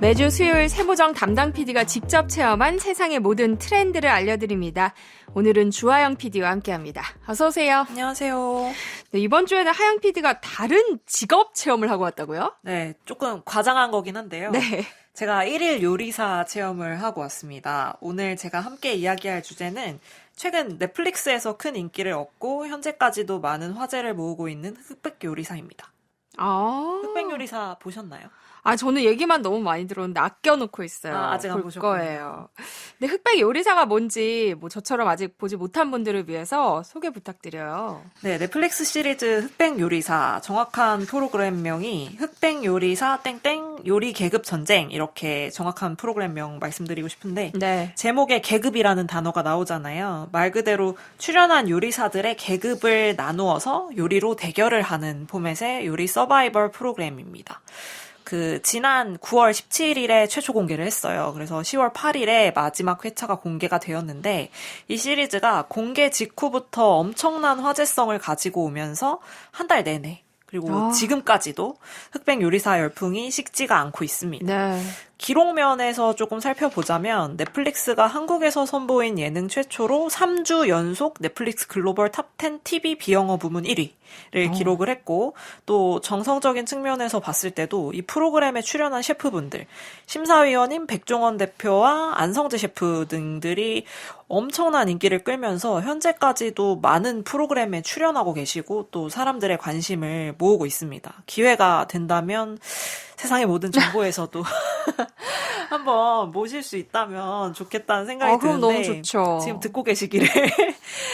매주 수요일 세모정 담당 PD가 직접 체험한 세상의 모든 트렌드를 알려드립니다. 오늘은 주하영 PD와 함께합니다. 어서 오세요. 안녕하세요. 네, 이번 주에는 하영 PD가 다른 직업 체험을 하고 왔다고요? 네, 조금 과장한 거긴 한데요. 네. 제가 1일 요리사 체험을 하고 왔습니다. 오늘 제가 함께 이야기할 주제는 최근 넷플릭스에서 큰 인기를 얻고 현재까지도 많은 화제를 모으고 있는 흑백 요리사입니다. 흑백 요리사 보셨나요? 저는 얘기만 너무 많이 들었는데 아껴놓고 있어요. 아직 안 볼 보셨군요. 거예요. 근데 흑백 요리사가 뭔지 저처럼 아직 보지 못한 분들을 위해서 소개 부탁드려요. 네, 넷플릭스 시리즈 흑백 요리사, 정확한 프로그램명이 흑백 요리사 땡땡 요리 계급 전쟁, 이렇게 정확한 프로그램명 말씀드리고 싶은데 네. 제목에 계급이라는 단어가 나오잖아요. 말 그대로 출연한 요리사들의 계급을 나누어서 요리로 대결을 하는 포맷의 요리 서바이벌 프로그램입니다. 지난 9월 17일에 최초 공개를 했어요. 그래서 10월 8일에 마지막 회차가 공개가 되었는데, 이 시리즈가 공개 직후부터 엄청난 화제성을 가지고 오면서 한 달 내내, 그리고 지금까지도 흑백 요리사 열풍이 식지가 않고 있습니다. 네. 기록면에서 조금 살펴보자면 넷플릭스가 한국에서 선보인 예능 최초로 3주 연속 넷플릭스 글로벌 탑10 TV 비영어 부문 1위를 기록을 했고, 또 정성적인 측면에서 봤을 때도 이 프로그램에 출연한 셰프분들, 심사위원인 백종원 대표와 안성재 셰프 등들이 엄청난 인기를 끌면서 현재까지도 많은 프로그램에 출연하고 계시고 또 사람들의 관심을 모으고 있습니다. 기회가 된다면 세상의 모든 정보에서도 한번 모실 수 있다면 좋겠다는 생각이 그럼 드는데, 너무 좋죠. 지금 듣고 계시기를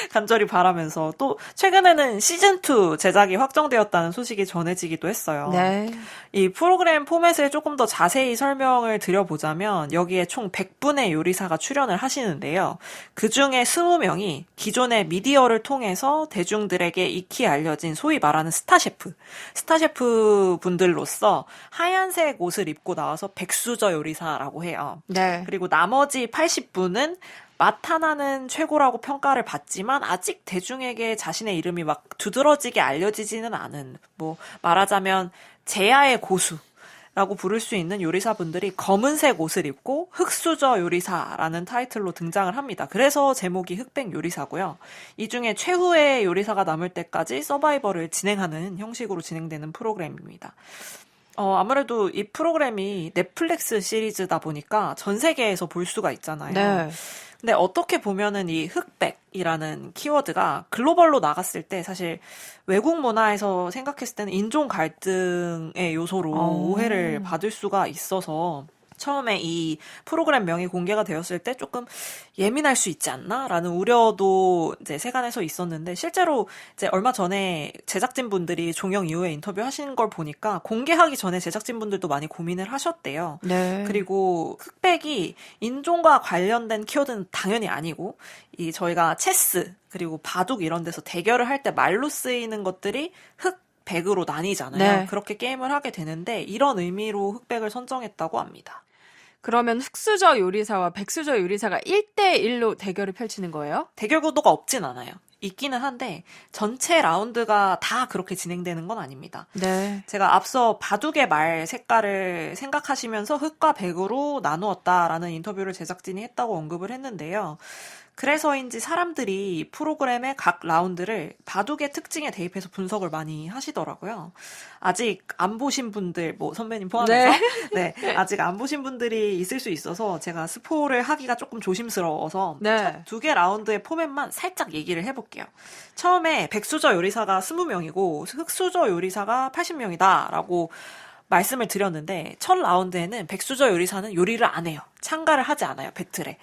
간절히 바라면서, 또 최근에는 시즌2 제작이 확정되었다는 소식이 전해지기도 했어요. 네. 이 프로그램 포맷을 조금 더 자세히 설명을 드려보자면 여기에 총 100분의 요리사가 출연을 하시는데요. 그중에 20명이 기존의 미디어를 통해서 대중들에게 익히 알려진 소위 말하는 스타셰프 분들로서 하얀색 옷을 입고 나와서 백수저 요리사라고 해요. 네. 그리고 나머지 80분은 맛 하나는 최고라고 평가를 받지만 아직 대중에게 자신의 이름이 막 두드러지게 알려지지는 않은, 말하자면 제야의 고수라고 부를 수 있는 요리사분들이 검은색 옷을 입고 흑수저 요리사라는 타이틀로 등장을 합니다. 그래서 제목이 흑백 요리사고요. 이 중에 최후의 요리사가 남을 때까지 서바이벌을 진행하는 형식으로 진행되는 프로그램입니다. 아무래도 이 프로그램이 넷플릭스 시리즈다 보니까 전 세계에서 볼 수가 있잖아요. 네. 근데 어떻게 보면은 이 흑백이라는 키워드가 글로벌로 나갔을 때 사실 외국 문화에서 생각했을 때는 인종 갈등의 요소로 오해를 받을 수가 있어서 처음에 이 프로그램 명이 공개가 되었을 때 조금 예민할 수 있지 않나? 라는 우려도 이제 세간에서 있었는데, 실제로 이제 얼마 전에 제작진분들이 종영 이후에 인터뷰 하신 걸 보니까 공개하기 전에 제작진분들도 많이 고민을 하셨대요. 네. 그리고 흑백이 인종과 관련된 키워드는 당연히 아니고, 저희가 체스, 그리고 바둑 이런 데서 대결을 할 때 말로 쓰이는 것들이 백으로 나뉘잖아요. 네. 그렇게 게임을 하게 되는데 이런 의미로 흑백을 선정했다고 합니다. 그러면 흑수저 요리사와 백수저 요리사가 1대1로 대결을 펼치는 거예요? 대결 구도가 없진 않아요. 있기는 한데 전체 라운드가 다 그렇게 진행되는 건 아닙니다. 네. 제가 앞서 바둑의 말 색깔을 생각하시면서 흑과 백으로 나누었다라는 인터뷰를 제작진이 했다고 언급을 했는데요. 그래서인지 사람들이 프로그램의 각 라운드를 바둑의 특징에 대입해서 분석을 많이 하시더라고요. 아직 안 보신 분들, 선배님 포함해서, 네, 아직 안 보신 분들이 있을 수 있어서 제가 스포를 하기가 조금 조심스러워서 네. 두 개 라운드의 포맷만 살짝 얘기를 해볼게요. 처음에 백수저 요리사가 20명이고 흑수저 요리사가 80명이다 라고 말씀을 드렸는데, 첫 라운드에는 백수저 요리사는 요리를 안 해요. 참가를 하지 않아요, 배틀에.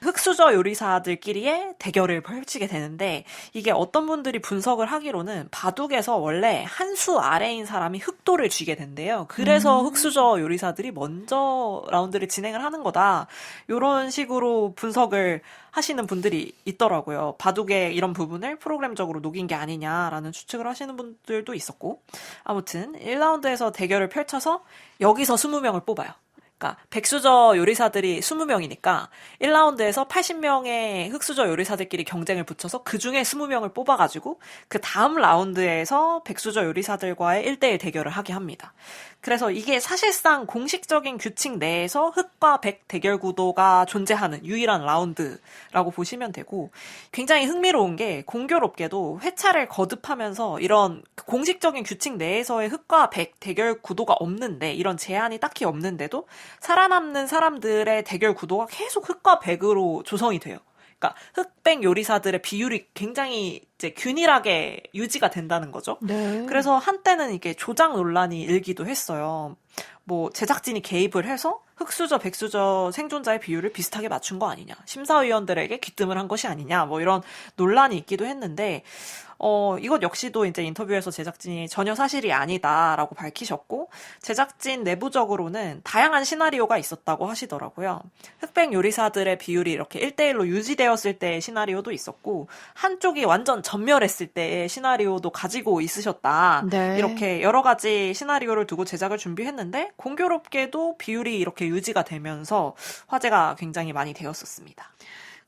흑수저 요리사들끼리의 대결을 펼치게 되는데, 이게 어떤 분들이 분석을 하기로는 바둑에서 원래 한 수 아래인 사람이 흑도를 쥐게 된대요. 그래서 흑수저 요리사들이 먼저 라운드를 진행을 하는 거다, 이런 식으로 분석을 하시는 분들이 있더라고요. 바둑의 이런 부분을 프로그램적으로 녹인 게 아니냐라는 추측을 하시는 분들도 있었고, 아무튼 1라운드에서 대결을 펼쳐서 여기서 20명을 뽑아요. 그러니까 백수저 요리사들이 20명이니까 1라운드에서 80명의 흑수저 요리사들끼리 경쟁을 붙여서 그 중에 20명을 뽑아가지고 그 다음 라운드에서 백수저 요리사들과의 1대1 대결을 하게 합니다. 그래서 이게 사실상 공식적인 규칙 내에서 흑과 백 대결 구도가 존재하는 유일한 라운드라고 보시면 되고, 굉장히 흥미로운 게 공교롭게도 회차를 거듭하면서 이런 공식적인 규칙 내에서의 흑과 백 대결 구도가 없는데, 이런 제한이 딱히 없는데도 살아남는 사람들의 대결 구도가 계속 흑과 백으로 조성이 돼요. 그러니까 흑백 요리사들의 비율이 굉장히 이제 균일하게 유지가 된다는 거죠. 네. 그래서 한때는 이게 조작 논란이 일기도 했어요. 뭐 제작진이 개입을 해서 흑수저, 백수저 생존자의 비율을 비슷하게 맞춘 거 아니냐, 심사위원들에게 귀뜸을 한 것이 아니냐, 뭐 이런 논란이 있기도 했는데, 이것 역시도 이제 인터뷰에서 제작진이 전혀 사실이 아니다라고 밝히셨고, 제작진 내부적으로는 다양한 시나리오가 있었다고 하시더라고요. 흑백 요리사들의 비율이 이렇게 1대1로 유지되었을 때의 시나리오도 있었고, 한쪽이 완전 전멸했을 때의 시나리오도 가지고 있으셨다. 네. 이렇게 여러 가지 시나리오를 두고 제작을 준비했는데, 공교롭게도 비율이 이렇게 유지가 되면서 화제가 굉장히 많이 되었었습니다.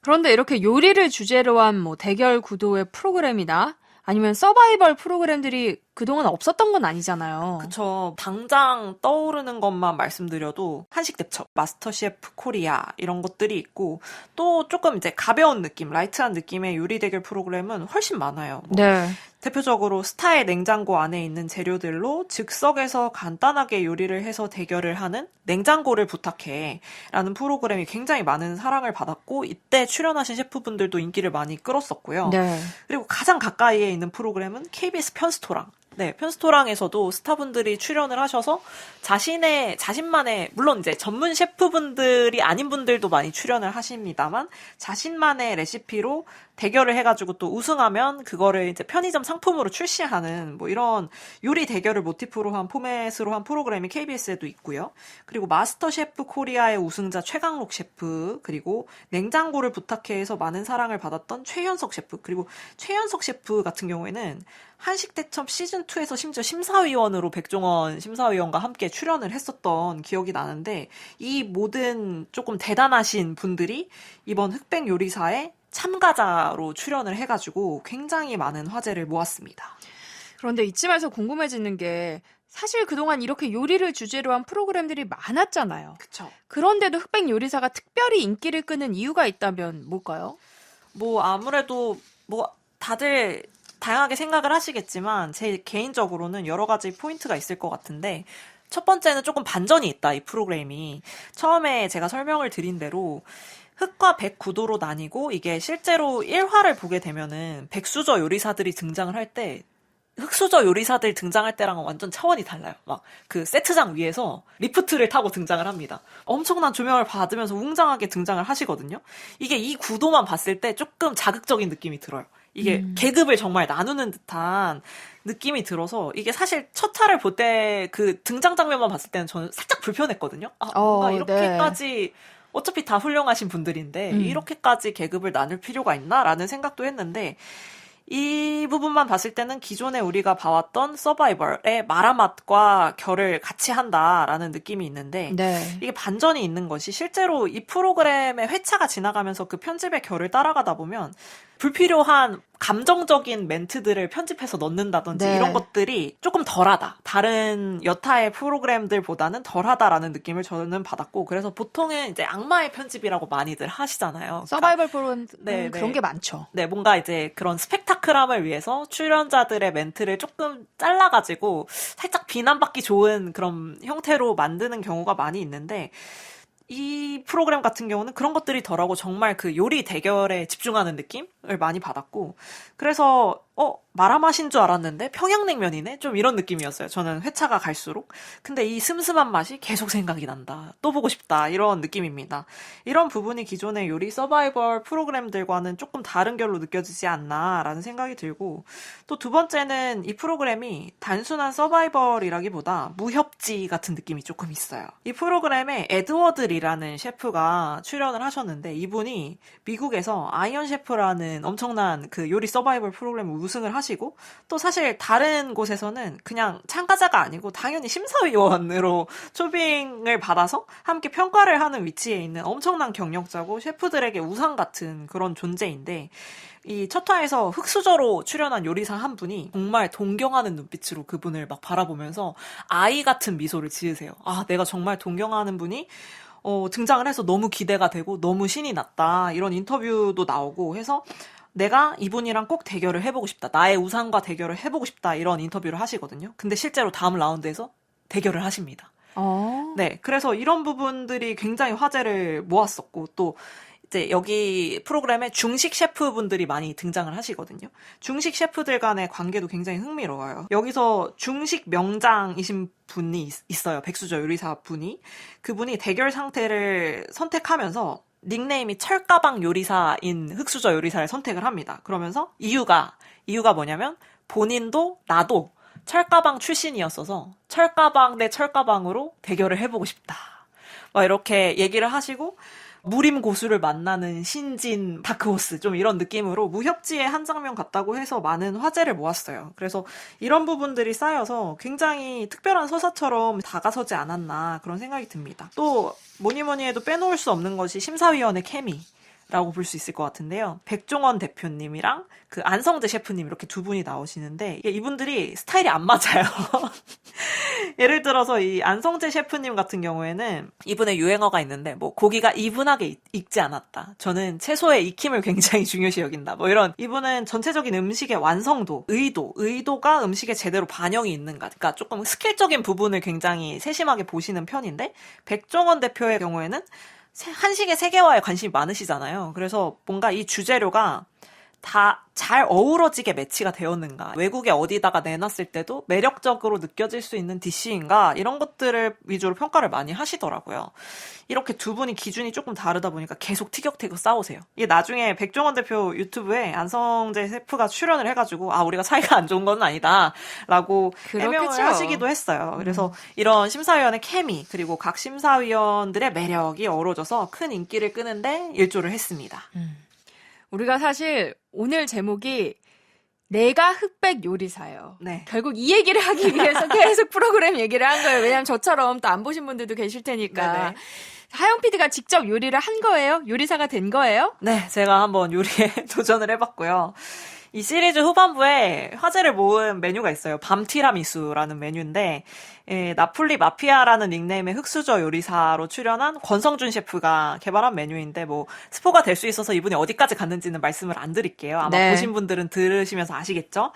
그런데 이렇게 요리를 주제로 한 뭐 대결 구도의 프로그램이나 아니면 서바이벌 프로그램들이 그동안 없었던 건 아니잖아요. 그쵸. 당장 떠오르는 것만 말씀드려도 한식 대첩, 마스터 셰프 코리아 이런 것들이 있고, 또 조금 이제 가벼운 느낌, 라이트한 느낌의 요리 대결 프로그램은 훨씬 많아요. 뭐 네. 대표적으로 스타의 냉장고 안에 있는 재료들로 즉석에서 간단하게 요리를 해서 대결을 하는 냉장고를 부탁해 라는 프로그램이 굉장히 많은 사랑을 받았고, 이때 출연하신 셰프분들도 인기를 많이 끌었었고요. 네. 그리고 가장 가까이에 있는 프로그램은 KBS 편스토랑. 네, 편스토랑에서도 스타분들이 출연을 하셔서 자신만의, 물론 이제 전문 셰프분들이 아닌 분들도 많이 출연을 하십니다만, 자신만의 레시피로 대결을 해가지고 또 우승하면 그거를 이제 편의점 상품으로 출시하는 뭐 이런 요리 대결을 모티프로 한 포맷으로 한 프로그램이 KBS에도 있고요. 그리고 마스터 셰프 코리아의 우승자 최강록 셰프, 그리고 냉장고를 부탁해서 많은 사랑을 받았던 최현석 셰프, 그리고 최현석 셰프 같은 경우에는 한식 대첩 시즌2에서 심지어 심사위원으로 백종원 심사위원과 함께 출연을 했었던 기억이 나는데, 이 모든 조금 대단하신 분들이 이번 흑백 요리사에 참가자로 출연을 해가지고 굉장히 많은 화제를 모았습니다. 그런데 이쯤에서 궁금해지는 게, 사실 그동안 이렇게 요리를 주제로 한 프로그램들이 많았잖아요. 그쵸. 그런데도 흑백 요리사가 특별히 인기를 끄는 이유가 있다면 뭘까요? 뭐 아무래도 뭐 다들 다양하게 생각을 하시겠지만, 제 개인적으로는 여러 가지 포인트가 있을 것 같은데, 첫 번째는 조금 반전이 있다, 이 프로그램이. 처음에 제가 설명을 드린 대로 흑과 백 구도로 나뉘고, 이게 실제로 1화를 보게 되면은 백수저 요리사들이 등장을 할 때 흑수저 요리사들 등장할 때랑은 완전 차원이 달라요. 막 그 세트장 위에서 리프트를 타고 등장을 합니다. 엄청난 조명을 받으면서 웅장하게 등장을 하시거든요. 이게 이 구도만 봤을 때 조금 자극적인 느낌이 들어요. 이게 계급을 정말 나누는 듯한 느낌이 들어서, 이게 사실 첫 화를 볼 때 그 등장 장면만 봤을 때는 저는 살짝 불편했거든요. 뭔가 이렇게까지, 어차피 다 훌륭하신 분들인데 이렇게까지 계급을 나눌 필요가 있나라는 생각도 했는데, 이 부분만 봤을 때는 기존에 우리가 봐왔던 서바이벌의 마라맛과 결을 같이 한다라는 느낌이 있는데, 네. 이게 반전이 있는 것이, 실제로 이 프로그램의 회차가 지나가면서 그 편집의 결을 따라가다 보면 불필요한 감정적인 멘트들을 편집해서 넣는다든지 네. 이런 것들이 조금 덜하다, 다른 여타의 프로그램들보다는 덜하다라는 느낌을 저는 받았고, 그래서 보통은 이제 악마의 편집이라고 많이들 하시잖아요. 서바이벌 프로그램 네, 그런 네. 게 많죠. 네, 뭔가 이제 그런 스펙타클함을 위해서 출연자들의 멘트를 조금 잘라가지고 살짝 비난받기 좋은 그런 형태로 만드는 경우가 많이 있는데, 이 프로그램 같은 경우는 그런 것들이 덜하고 정말 그 요리 대결에 집중하는 느낌을 많이 받았고, 그래서 마라맛인 줄 알았는데 평양냉면이네? 좀 이런 느낌이었어요. 저는 회차가 갈수록. 근데 이 슴슴한 맛이 계속 생각이 난다, 또 보고 싶다, 이런 느낌입니다. 이런 부분이 기존의 요리 서바이벌 프로그램들과는 조금 다른 결로 느껴지지 않나라는 생각이 들고, 또 두 번째는 이 프로그램이 단순한 서바이벌이라기보다 무협지 같은 느낌이 조금 있어요. 이 프로그램에 에드워드 리라는 셰프가 출연을 하셨는데, 이분이 미국에서 아이언 셰프라는 엄청난 그 요리 서바이벌 프로그램을 우승을 하시고 또 사실 다른 곳에서는 그냥 참가자가 아니고 당연히 심사위원으로 초빙을 받아서 함께 평가를 하는 위치에 있는 엄청난 경력자고 셰프들에게 우상 같은 그런 존재인데 이 첫 화에서 흑수저로 출연한 요리사 한 분이 정말 동경하는 눈빛으로 그분을 막 바라보면서 아이 같은 미소를 지으세요. 아, 내가 정말 동경하는 분이 등장을 해서 너무 기대가 되고 너무 신이 났다. 이런 인터뷰도 나오고 해서 내가 이분이랑 꼭 대결을 해보고 싶다. 나의 우상과 대결을 해보고 싶다. 이런 인터뷰를 하시거든요. 근데 실제로 다음 라운드에서 대결을 하십니다. 네, 그래서 이런 부분들이 굉장히 화제를 모았었고 또 이제 여기 프로그램에 중식 셰프분들이 많이 등장을 하시거든요. 중식 셰프들 간의 관계도 굉장히 흥미로워요. 여기서 중식 명장이신 분이 있어요. 백수저 요리사 분이. 그분이 대결 상태를 선택하면서 닉네임이 철가방 요리사인 흑수저 요리사를 선택을 합니다. 그러면서 이유가 뭐냐면 본인도 나도 철가방 출신이었어서 철가방 대 철가방으로 대결을 해보고 싶다. 막 이렇게 얘기를 하시고 무림 고수를 만나는 신진 다크호스 좀 이런 느낌으로 무협지의 한 장면 같다고 해서 많은 화제를 모았어요. 그래서 이런 부분들이 쌓여서 굉장히 특별한 서사처럼 다가서지 않았나 그런 생각이 듭니다. 또 뭐니 해도 빼놓을 수 없는 것이 심사위원의 케미라고 볼 수 있을 것 같은데요. 백종원 대표님이랑 그 안성재 셰프님 이렇게 두 분이 나오시는데 이분들이 스타일이 안 맞아요. 예를 들어서 이 안성재 셰프님 같은 경우에는 이분의 유행어가 있는데 뭐 고기가 이분하게 익지 않았다. 저는 채소의 익힘을 굉장히 중요시 여긴다. 뭐 이런 이분은 전체적인 음식의 완성도, 의도가 음식에 제대로 반영이 있는가. 그러니까 조금 스킬적인 부분을 굉장히 세심하게 보시는 편인데 백종원 대표의 경우에는 한식의 세계화에 관심이 많으시잖아요. 그래서 뭔가 이 주재료가 다 잘 어우러지게 매치가 되었는가, 외국에 어디다가 내놨을 때도 매력적으로 느껴질 수 있는 디쉬인가, 이런 것들을 위주로 평가를 많이 하시더라고요. 이렇게 두 분이 기준이 조금 다르다 보니까 계속 티격태격 싸우세요. 이게 나중에 백종원 대표 유튜브에 안성재 셰프가 출연을 해가지고 아, 우리가 사이가 안 좋은 건 아니다 라고 해명을 하시기도 했어요. 그래서 이런 심사위원의 케미 그리고 각 심사위원들의 매력이 어우러져서 큰 인기를 끄는데 일조를 했습니다. 우리가 사실 오늘 제목이 내가 흑백 요리사예요. 네. 결국 이 얘기를 하기 위해서 계속 프로그램 얘기를 한 거예요. 왜냐면 저처럼 또 안 보신 분들도 계실 테니까. 네네. 하영 PD가 직접 요리를 한 거예요? 요리사가 된 거예요? 네, 제가 한번 요리에 도전을 해봤고요. 이 시리즈 후반부에 화제를 모은 메뉴가 있어요. 밤 티라미수라는 메뉴인데 나폴리 마피아라는 닉네임의 흑수저 요리사로 출연한 권성준 셰프가 개발한 메뉴인데 뭐 스포가 될 수 있어서 이분이 어디까지 갔는지는 말씀을 안 드릴게요. 아마 네. 보신 분들은 들으시면서 아시겠죠?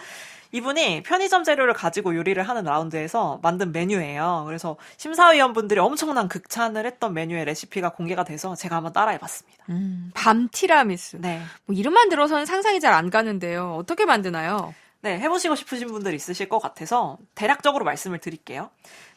이분이 편의점 재료를 가지고 요리를 하는 라운드에서 만든 메뉴예요. 그래서 심사위원분들이 엄청난 극찬을 했던 메뉴의 레시피가 공개가 돼서 제가 한번 따라해봤습니다. 밤 티라미수. 네. 뭐 이름만 들어서는 상상이 잘 안 가는데요. 어떻게 만드나요? 네, 해보시고 싶으신 분들 있으실 것 같아서 대략적으로 말씀을 드릴게요.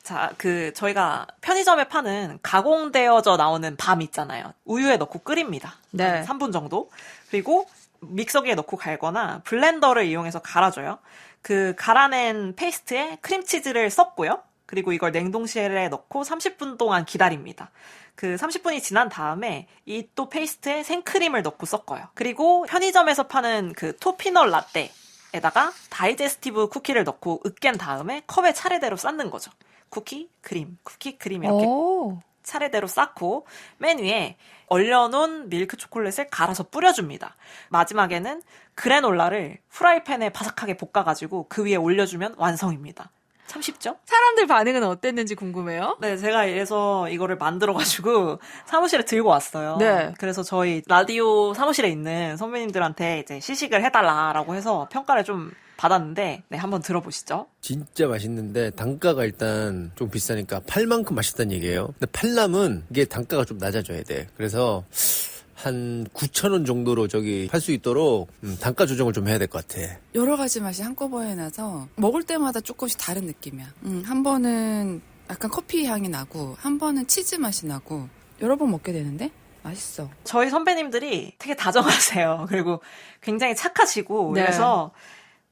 자, 저희가 편의점에 파는 가공되어져 나오는 밤 있잖아요. 우유에 넣고 끓입니다. 네. 3분 정도. 그리고 믹서기에 넣고 갈거나 블렌더를 이용해서 갈아줘요. 그 갈아낸 페이스트에 크림치즈를 섞고요. 그리고 이걸 냉동실에 넣고 30분 동안 기다립니다. 그 30분이 지난 다음에 이 또 페이스트에 생크림을 넣고 섞어요. 그리고 편의점에서 파는 그 토피넛 라떼에다가 다이제스티브 쿠키를 넣고 으깬 다음에 컵에 차례대로 쌓는 거죠. 쿠키, 크림 이렇게 오. 차례대로 쌓고 맨 위에 얼려놓은 밀크 초콜릿을 갈아서 뿌려줍니다. 마지막에는 그래놀라를 프라이팬에 바삭하게 볶아가지고 그 위에 올려주면 완성입니다. 참 쉽죠? 사람들 반응은 어땠는지 궁금해요. 네, 제가 이래서 이거를 만들어가지고 사무실에 들고 왔어요. 네. 그래서 저희 라디오 사무실에 있는 선배님들한테 이제 시식을 해달라라고 해서 평가를 좀 받았는데, 네, 한번 들어보시죠. 진짜 맛있는데 단가가 일단 좀 비싸니까 팔 만큼 맛있다는 얘기예요. 근데 팔려면 이게 단가가 좀 낮아져야 돼. 그래서 한 9,000원 정도로 팔 수 있도록 단가 조정을 좀 해야 될 것 같아. 여러 가지 맛이 한꺼번에 나서 먹을 때마다 조금씩 다른 느낌이야. 한 번은 약간 커피 향이 나고 한 번은 치즈 맛이 나고 여러 번 먹게 되는데 맛있어. 저희 선배님들이 되게 다정하세요. 그리고 굉장히 착하시고 네. 그래서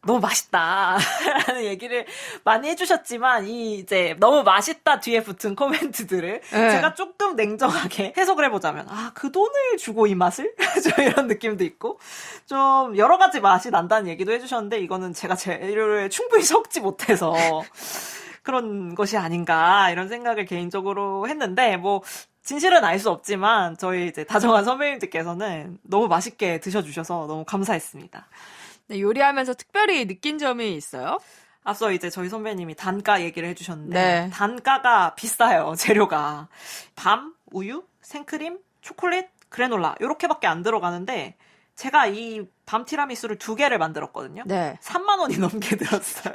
너무 맛있다라는 얘기를 많이 해주셨지만 이 이제 너무 맛있다 뒤에 붙은 코멘트들을 네. 제가 조금 냉정하게 해석을 해보자면 그 돈을 주고 이 맛을? 좀 이런 느낌도 있고 좀 여러 가지 맛이 난다는 얘기도 해주셨는데 이거는 제가 재료를 충분히 섞지 못해서 그런 것이 아닌가 이런 생각을 개인적으로 했는데 뭐 진실은 알 수 없지만 저희 이제 다정한 선배님들께서는 너무 맛있게 드셔주셔서 너무 감사했습니다. 네, 요리하면서 특별히 느낀 점이 있어요? 앞서 이제 저희 선배님이 단가 얘기를 해주셨는데 네. 단가가 비싸요. 재료가 밤, 우유, 생크림, 초콜릿, 그래놀라 이렇게밖에 안 들어가는데 제가 이 밤 티라미수를 2개를 만들었거든요. 네. 3만 원이 넘게 들었어요.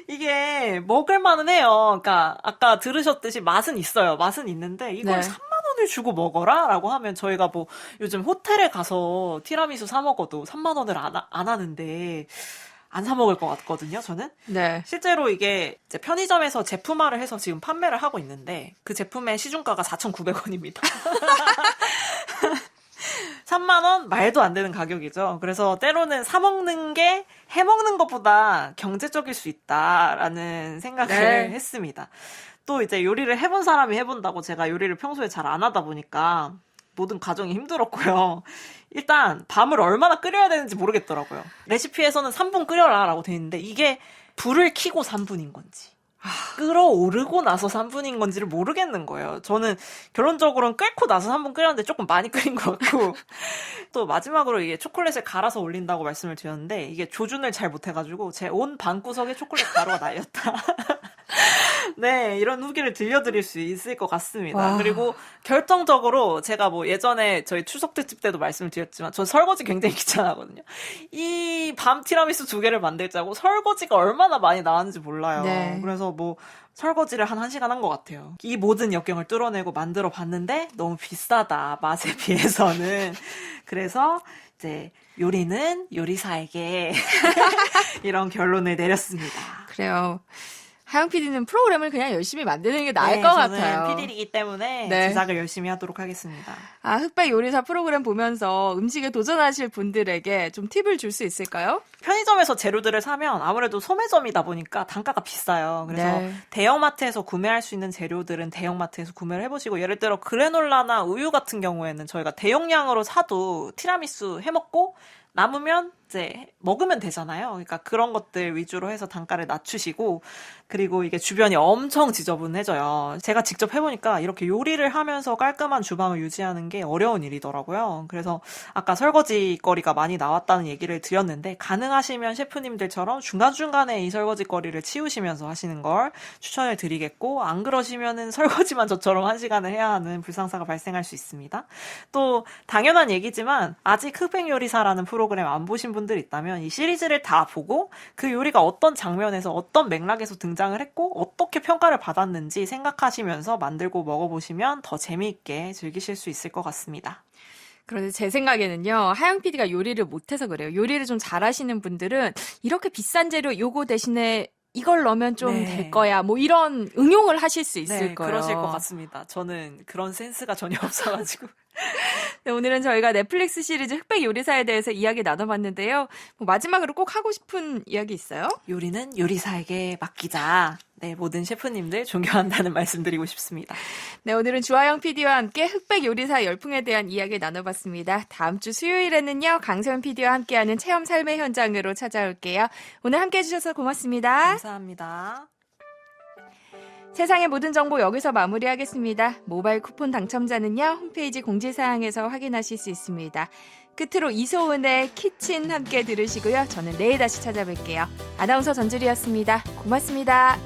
이게 먹을만은 해요. 그러니까 아까 들으셨듯이 맛은 있어요. 맛은 있는데 이걸 네. 3만 원을 주고 먹어라? 라고 하면 저희가 뭐 요즘 호텔에 가서 티라미수 사 먹어도 3만 원을 안 하는데 안 사 먹을 것 같거든요. 저는. 네. 실제로 이게 이제 편의점에서 제품화를 해서 지금 판매를 하고 있는데 그 제품의 시중가가 4,900원입니다. 3만 원 말도 안 되는 가격이죠. 그래서 때로는 사 먹는 게 해 먹는 것보다 경제적일 수 있다라는 생각을 네. 했습니다. 또 이제 요리를 해본 사람이 해본다고 제가 요리를 평소에 잘 안 하다 보니까 모든 과정이 힘들었고요. 일단 밤을 얼마나 끓여야 되는지 모르겠더라고요. 레시피에서는 3분 끓여라 라고 돼 있는데 이게 불을 켜고 3분인 건지 끓어오르고 나서 3분인 건지를 모르겠는 거예요. 저는 결론적으로는 끓고 나서 3분 끓였는데 조금 많이 끓인 것 같고 또 마지막으로 이게 초콜릿을 갈아서 올린다고 말씀을 드렸는데 이게 조준을 잘 못해가지고 제 온 방구석에 초콜릿 가루가 날렸다. 네, 이런 후기를 들려드릴 수 있을 것 같습니다. 와. 그리고 결정적으로 제가 뭐 예전에 저희 추석 특집 때도 말씀을 드렸지만 전 설거지 굉장히 귀찮아하거든요. 이 밤 티라미수 2개를 만들자고 설거지가 얼마나 많이 나왔는지 몰라요. 네. 그래서 뭐 설거지를 한 1시간 한 것 같아요. 이 모든 역경을 뚫어내고 만들어 봤는데 너무 비싸다, 맛에 비해서는. 그래서 이제 요리는 요리사에게 이런 결론을 내렸습니다. 그래요. 하영 PD는 프로그램을 그냥 열심히 만드는 게 나을 네, 것 저는 같아요. PD이기 때문에 네. 제작을 열심히 하도록 하겠습니다. 흑백 요리사 프로그램 보면서 음식에 도전하실 분들에게 좀 팁을 줄 수 있을까요? 편의점에서 재료들을 사면 아무래도 소매점이다 보니까 단가가 비싸요. 그래서 네. 대형마트에서 구매할 수 있는 재료들은 대형마트에서 구매를 해보시고 예를 들어 그래놀라나 우유 같은 경우에는 저희가 대용량으로 사도 티라미수 해먹고 남으면 이제 먹으면 되잖아요. 그러니까 그런 것들 위주로 해서 단가를 낮추시고 그리고 이게 주변이 엄청 지저분해져요. 제가 직접 해보니까 이렇게 요리를 하면서 깔끔한 주방을 유지하는 게 어려운 일이더라고요. 그래서 아까 설거지 거리가 많이 나왔다는 얘기를 드렸는데 가능하시면 셰프님들처럼 중간중간에 이 설거지 거리를 치우시면서 하시는 걸 추천을 드리겠고 안 그러시면은 설거지만 저처럼 1시간을 해야 하는 불상사가 발생할 수 있습니다. 또 당연한 얘기지만 아직 흑백 요리사라는 프로그램 안 보신 분들 있다면 이 시리즈를 다 보고 그 요리가 어떤 장면에서 어떤 맥락에서 등장을 했고 어떻게 평가를 받았는지 생각하시면서 만들고 먹어보시면 더 재미있게 즐기실 수 있을 것 같습니다. 그런데 제 생각에는요, 하영 PD가 요리를 못해서 그래요. 요리를 좀 잘하시는 분들은 이렇게 비싼 재료 요거 대신에 이걸 넣으면 좀 네. 될 거야. 뭐 이런 응용을 하실 수 있을 네, 거예요. 그러실 것 같습니다. 저는 그런 센스가 전혀 없어가지고. 네, 오늘은 저희가 넷플릭스 시리즈 흑백 요리사에 대해서 이야기 나눠봤는데요. 뭐 마지막으로 꼭 하고 싶은 이야기 있어요? 요리는 요리사에게 맡기자. 네, 모든 셰프님들 존경한다는 말씀 드리고 싶습니다. 네, 오늘은 주하영 PD와 함께 흑백 요리사 열풍에 대한 이야기 나눠봤습니다. 다음 주 수요일에는요, 강소연 PD와 함께하는 체험 삶의 현장으로 찾아올게요. 오늘 함께 해주셔서 고맙습니다. 감사합니다. 세상의 모든 정보 여기서 마무리하겠습니다. 모바일 쿠폰 당첨자는요, 홈페이지 공지사항에서 확인하실 수 있습니다. 끝으로 이소은의 키친 함께 들으시고요. 저는 내일 다시 찾아뵐게요. 아나운서 전주리였습니다. 고맙습니다.